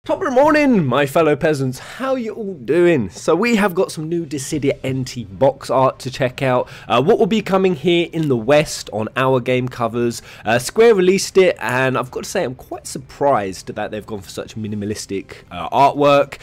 Top of the morning, my fellow peasants. How you all doing? So we have got some new Dissidia NT box art to check out. What will be coming here in the West on our game covers. Square released it, and I've got to say I'm quite surprised that they've gone for such minimalistic artwork.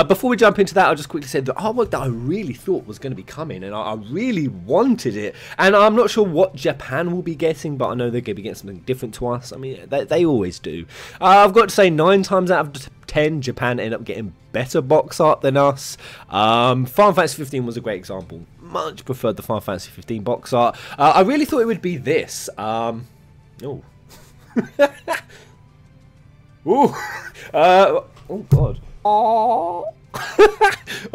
Before we jump into that, I'll just quickly say the artwork that I really thought was going to be coming, and I really wanted it. And I'm not sure what Japan will be getting, but I know they're going to be getting something different to us. I mean, they always do. I've got to say 9 times out of 10, Japan end up getting better box art than us. Final Fantasy 15 was a great example. Much preferred the Final Fantasy 15 box art. I really thought it would be this. Oh. Ooh. Oh god. Oh.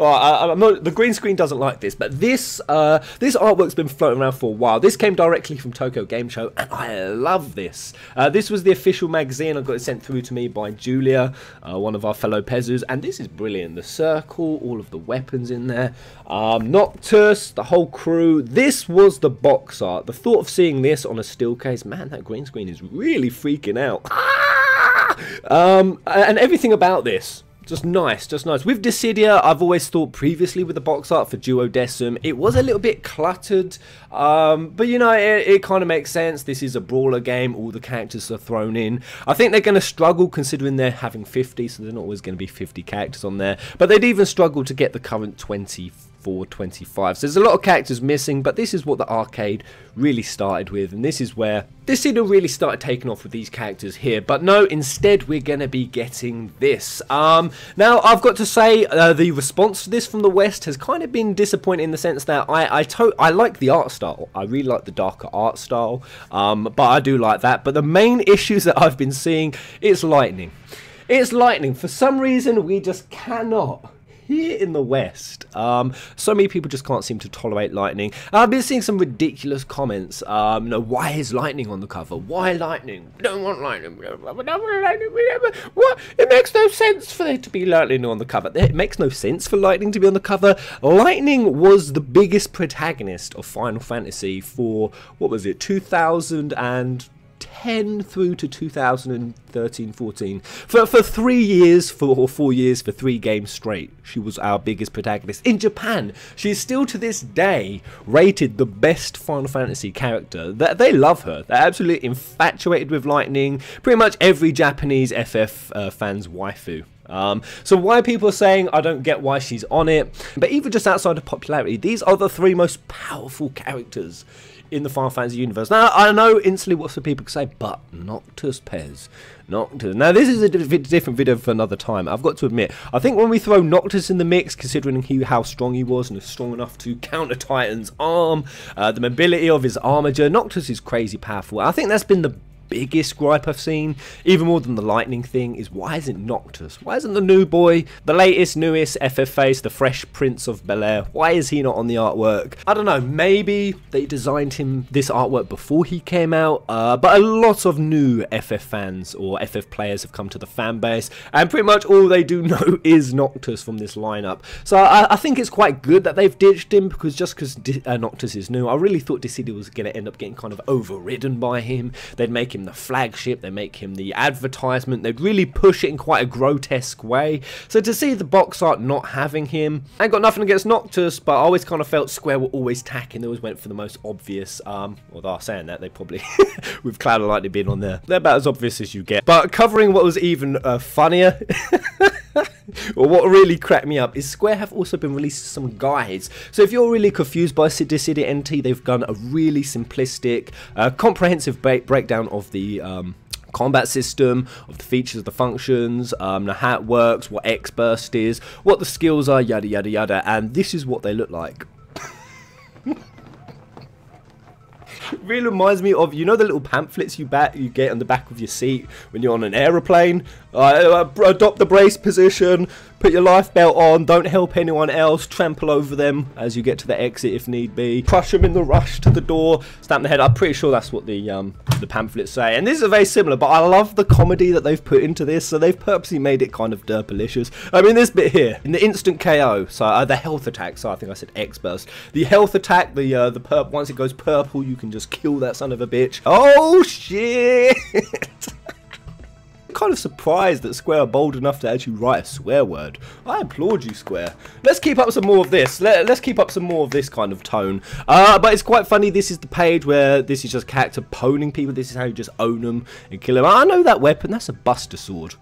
I'm not, the green screen doesn't like this, but this artwork's been floating around for a while. This came directly from Tokyo Game Show, and I love this. This was the official magazine. I got it sent through to me by Julia, one of our fellow pezzers, and this is brilliant. The circle, all of the weapons in there, Noctis, the whole crew. This was the box art. The thought of seeing this on a still case, man, that green screen is really freaking out. And everything about this. Just nice, just nice. With Dissidia, I've always thought previously with the box art for Duodecim, it was a little bit cluttered, but you know, it kind of makes sense. This is a brawler game, all the characters are thrown in. I think they're going to struggle considering they're having 50, so they're not always going to be 50 characters on there, but they'd even struggle to get the current 25. So there's a lot of characters missing, but this is what the arcade really started with, and this is where Dissidia really started taking off with these characters here. But no, instead we're going to be getting this. Now I've got to say the response to this from the West has kind of been disappointing in the sense that I like the art style. I really like the darker art style, but I do like that. But the main issues that I've been seeing, it's lightning. It's lightning. For some reason we just cannot. Here in the West, so many people just can't seem to tolerate lightning. I've been seeing some ridiculous comments. You know, why is lightning on the cover? Why lightning? We don't want lightning. What? It makes no sense for there to be lightning on the cover. It makes no sense for lightning to be on the cover. Lightning was the biggest protagonist of Final Fantasy for, what was it, 2010 through to 2013-14 for 3 years, or 4 years, for 3 games straight. She was our biggest protagonist. In Japan, she is still to this day rated the best Final Fantasy character. They love her. They're absolutely infatuated with Lightning. Pretty much every Japanese FF fan's waifu. So why people are saying I don't get why she's on it, but even just outside of popularity, these are the 3 most powerful characters in the Final Fantasy universe. Now, I know instantly what some people could say, but Noctis, Pez. Noctis. Now, this is a different video for another time. I've got to admit, I think when we throw Noctis in the mix, considering how strong he was and is strong enough to counter Titan's arm, the mobility of his armature, Noctis is crazy powerful. I think that's been the biggest gripe I've seen, even more than the lightning thing, is why isn't Noctis? Why isn't the new boy, the latest, newest FF face, the fresh Prince of Bel-Air, why is he not on the artwork? I don't know, maybe they designed him this artwork before he came out, but a lot of new FF fans or FF players have come to the fan base, and pretty much all they do know is Noctis from this lineup. So I think it's quite good that they've ditched him, because just because Noctis is new, I really thought Dissidia was going to end up getting kind of overridden by him. They'd make him the flagship, they make him the advertisement, they'd really push it in quite a grotesque way. So to see the box art not having him, I ain't got nothing against Noctis, but I always kind of felt Square were always tacking, they always went for the most obvious, although saying that, they probably, with Cloud of Lightning being on there, they're about as obvious as you get. But covering what was even funnier, or what really cracked me up, is Square have also been releasing some guides. So if you're really confused by Dissidia NT, they've done a really simplistic, comprehensive breakdown of the combat system, of the features, the functions, how it works, what X-Burst is, what the skills are, yada yada yada, and this is what they look like. It really reminds me of, you know, the little pamphlets you get on the back of your seat when you're on an aeroplane? Adopt the brace position, put your life belt on, don't help anyone else, trample over them as you get to the exit if need be, crush them in the rush to the door, stamp the head. I'm pretty sure that's what the pamphlets say. And this is very similar, but I love the comedy that they've put into this, so they've purposely made it kind of derpalicious. I mean, this bit here, in the instant KO, so the health attack, so I think I said X-Burst. The health attack, the once it goes purple, you can just kill that son of a bitch. Oh, shit! kind of surprised that Square are bold enough to actually write a swear word. I applaud you, Square. Let's keep up some more of this. Let's keep up some more of this kind of tone. But it's quite funny. This is the page where this is just character poning people. This is how you just own them and kill them. I know that weapon. That's a Buster Sword.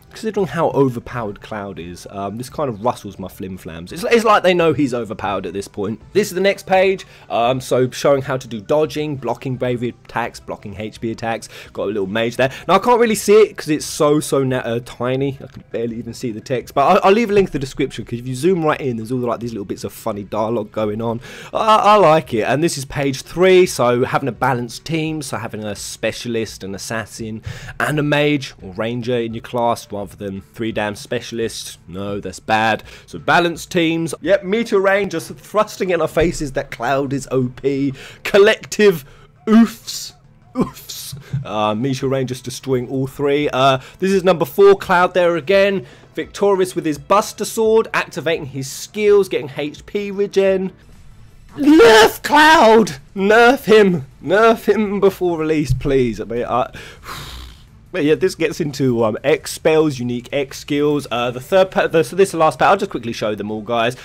Considering how overpowered Cloud is, this kind of rustles my flim-flams. It's like they know he's overpowered at this point. This is the next page, so showing how to do dodging, blocking bravery attacks, blocking HP attacks. Got a little mage there. Now I can't really see it because it's so tiny. I can barely even see the text, but I'll leave a link in the description because if you zoom right in, there's all like these little bits of funny dialogue going on. I like it. And this is page 3, so having a balanced team, so having a specialist, an assassin, and a mage or ranger in your class, rather than 3 damn specialists. No, that's bad. So balanced teams. Yep, Meteor Rain just thrusting in our faces that Cloud is OP. Collective oofs. Oofs. Meteor Rain just destroying all 3. This is number 4, Cloud there again. Victorious with his Buster Sword, activating his skills, getting HP regen. Nerf Cloud! Nerf him! Nerf him before release, please. I mean, but yeah, this gets into X spells, unique X skills. So this is the last part. I'll just quickly show them all, guys.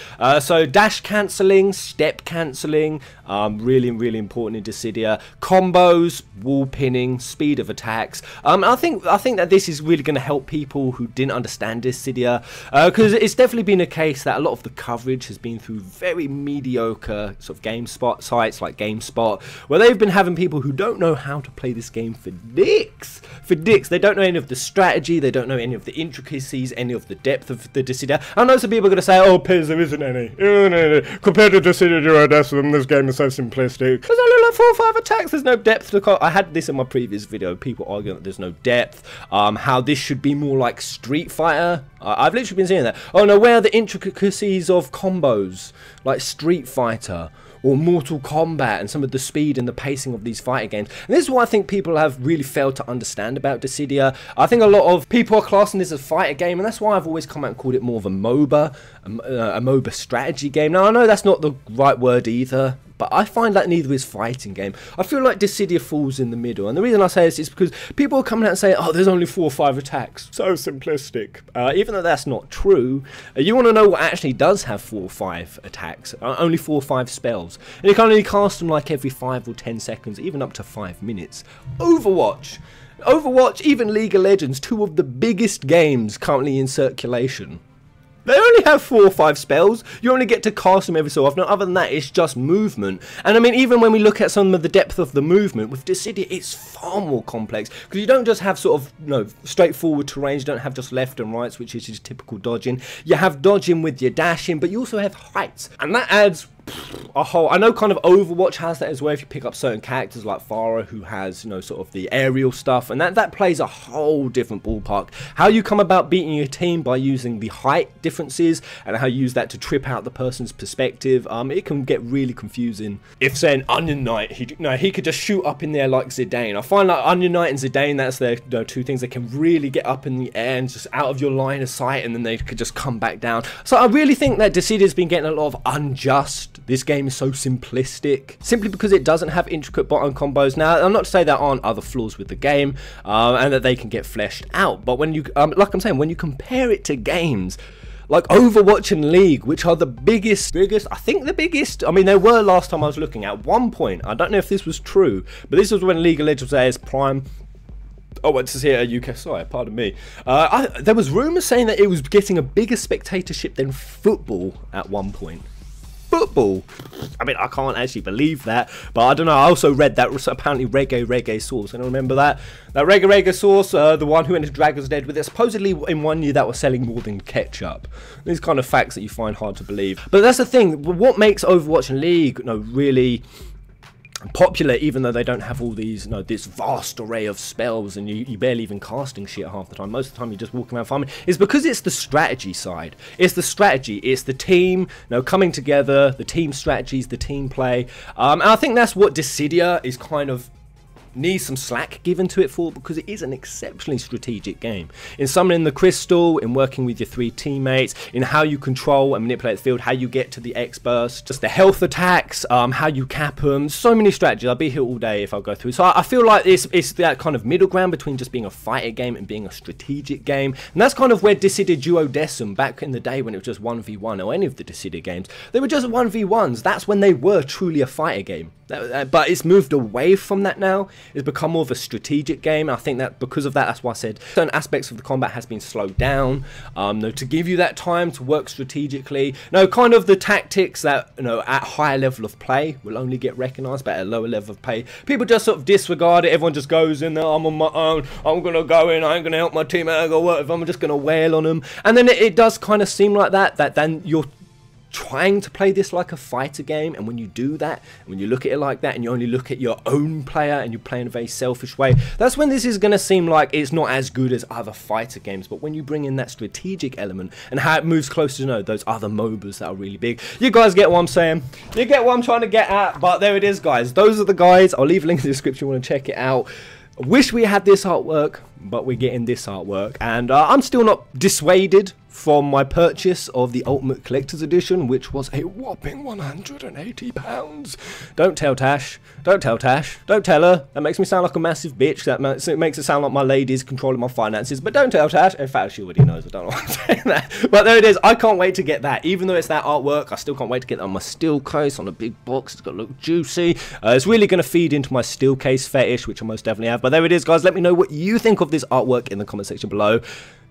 So dash cancelling, step cancelling, really important in Dissidia. Combos, wall pinning, speed of attacks. I think that this is really going to help people who didn't understand Dissidia, because it's definitely been a case that a lot of the coverage has been through very mediocre sort of GameSpot sites like GameSpot, where they've been having people who don't know how to play this game for dicks. They don't know any of the strategy, they don't know any of the intricacies, any of the depth of the Dissidia. I know some people are going to say, oh, Piz, there isn't any. Compared to Dissidia Duodecim, this game is so simplistic. There's only like 4 or 5 attacks, there's no depth to I had this in my previous video, people arguing that there's no depth, how this should be more like Street Fighter. I've literally been seeing that. Oh no, where are the intricacies of combos, like Street Fighter or Mortal Kombat, and some of the speed and the pacing of these fighting games. And this is what I think people have really failed to understand about Dissidia. I think a lot of people are classing this as a fighter game, and that's why I've always come out and called it more of a MOBA, a MOBA strategy game. Now I know that's not the right word either, but I find that neither is fighting game. I feel like Dissidia falls in the middle, and the reason I say this is because people are coming out and saying, oh, there's only 4 or 5 attacks. So simplistic. Even though that's not true, you want to know what actually does have 4 or 5 attacks. Only 4 or 5 spells. And you can only cast them like every 5 or 10 seconds, even up to 5 minutes. Overwatch, even League of Legends, 2 of the biggest games currently in circulation. They only have 4 or 5 spells. You only get to cast them every so often. Other than that, it's just movement. And I mean, even when we look at some of the depth of the movement with Dissidia, it's far more complex, because you don't just have sort of, you know, straightforward terrain. You don't have just left and rights, which is just typical dodging. You have dodging with your dashing, but you also have heights, and that adds a whole, I know kind of Overwatch has that as well, if you pick up certain characters like Farah, who has, you know, sort of the aerial stuff, and that plays a whole different ballpark. How you come about beating your team by using the height differences, and how you use that to trip out the person's perspective, it can get really confusing. If say an Onion Knight, he could just shoot up in there like Zidane. I find like Onion Knight and Zidane, that's their, you know, 2 things that can really get up in the air and just out of your line of sight, and then they could just come back down. So I really think that Dissidia's been getting a lot of unjust. This game is so simplistic, simply because it doesn't have intricate button combos. Now, I'm not to say there aren't other flaws with the game, and that they can get fleshed out, but when you, like I'm saying, when you compare it to games like Overwatch and League, which are the biggest, I think the biggest, I mean, they were last time I was looking at one point, I don't know if this was true, but this was when League of Legends was at its prime. Oh, what's this here? UK, sorry, pardon me. There was rumours saying that it was getting a bigger spectatorship than football at one point. Football. I mean, I can't actually believe that, but I don't know. I also read that apparently Reggae Sauce. I don't remember that. That Reggae Sauce, the one who went to Dragon's Den with it, supposedly in 1 year that was selling more than ketchup. These kind of facts that you find hard to believe. But that's the thing. What makes Overwatch and League, you know, really popular, even though they don't have all these, you know, this vast array of spells, and you barely even casting shit half the time. Most of the time you're just walking around farming. Is because it's the strategy side. It's the strategy. It's the team, you know, coming together, the team strategies, the team play. And I think that's what Dissidia is kind of needs some slack given to it for, because it is an exceptionally strategic game. In summoning the crystal, in working with your 3 teammates, in how you control and manipulate the field, how you get to the X-burst, just the health attacks, how you cap them, so many strategies. I'll be here all day if I go through. So I feel like it's that kind of middle ground between just being a fighter game and being a strategic game, and that's kind of where Dissidia Duodecim, back in the day when it was just 1v1, or any of the Dissidia games, they were just 1v1s. That's when they were truly a fighter game. But it's moved away from that now. It's become more of a strategic game. I think that because of that, that's why I said certain aspects of the combat has been slowed down, to give you that time to work strategically. Kind of the tactics that, at higher level of play will only get recognised, but at a lower level of play, people just sort of disregard it. Everyone just goes in there, I'm on my own, I'm going to go in, I ain't going to help my team, I ain't going to work if I'm just going to wail on them. And then it does kind of seem like that then you're trying to play this like a fighter game, and when you do that, when you look at it like that, and you only look at your own player and you play in a very selfish way, that's when this is going to seem like it's not as good as other fighter games. But when you bring in that strategic element and how it moves closer to those other MOBAs that are really big, you guys get what I'm saying, you get what I'm trying to get at. But there it is, guys, those are the guys. I'll leave a link in the description if you want to check it out. I wish we had this artwork, but we're getting this artwork, and I'm still not dissuaded from my purchase of the Ultimate Collector's Edition, which was a whopping £180. Don't tell Tash. Don't tell Tash. Don't tell her. That makes me sound like a massive bitch. It makes it sound like my lady's controlling my finances. But don't tell Tash. In fact, she already knows. I don't know why I'm saying that. But there it is. I can't wait to get that. Even though it's that artwork, I still can't wait to get that on my steel case, on a big box. It's got to look juicy. It's really going to feed into my steel case fetish, which I most definitely have. But there it is, guys. Let me know what you think of this artwork in the comment section below.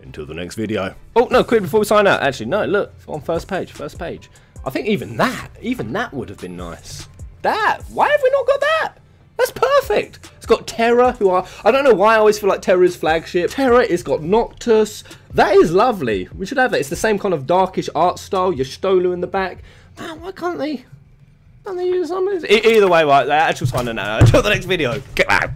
Until the next video. Oh, no, quick before we sign out. Actually, no, look, on first page. I think even that would have been nice. Why have we not got that? That's perfect. It's got Terra, I don't know why I always feel like Terra's flagship. Terra, it's got Noctis. That is lovely. We should have that. It's the same kind of darkish art style. Your Stolu in the back. Man, why can't they use something? Either way, right, the actual signing out. Until the next video. Get out.